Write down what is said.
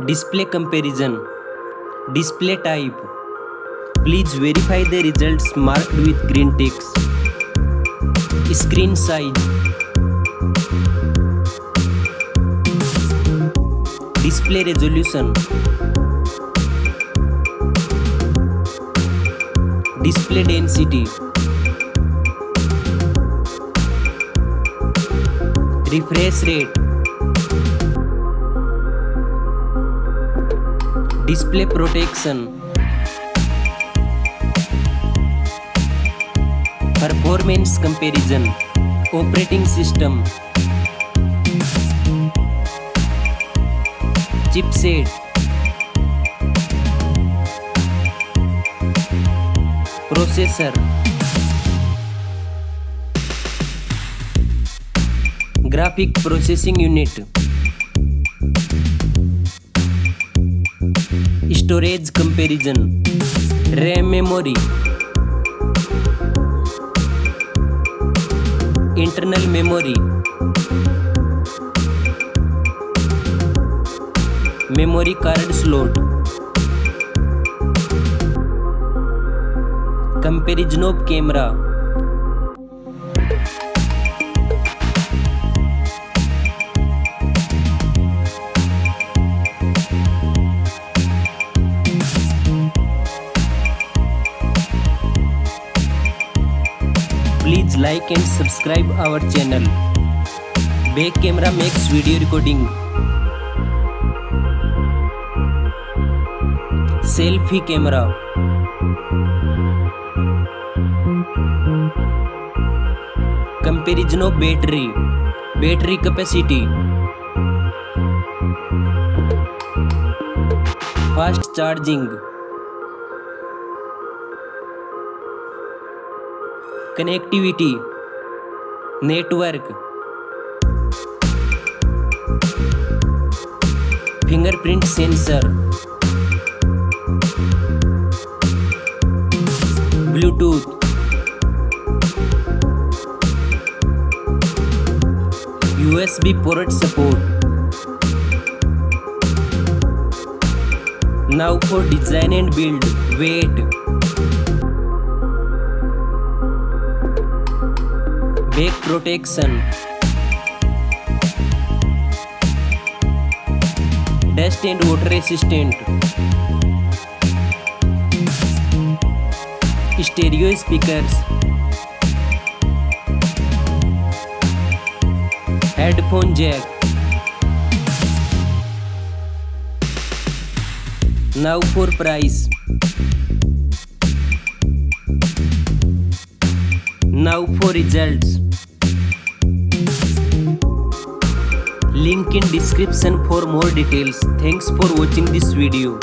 Display comparison. Display type. Please verify the results marked with green ticks. Screen size. Display resolution. Display density. Refresh rate. Display protection. Performance comparison. Operating system. Chipset. Processor. Graphic processing unit. Storage comparison. RAM memory. Internal memory. Memory card slot. Comparison of camera. Please like and subscribe our channel. Back camera makes video recording. Selfie camera. Comparison of battery. Battery capacity. Fast charging. Connectivity. Network. Fingerprint sensor. Bluetooth. USB port support. Now for design and build. Weight. Back protection. Dust and water resistant. Stereo speakers. Headphone jack. Now for price. Now for results. Link in description for more details. Thanks for watching this video.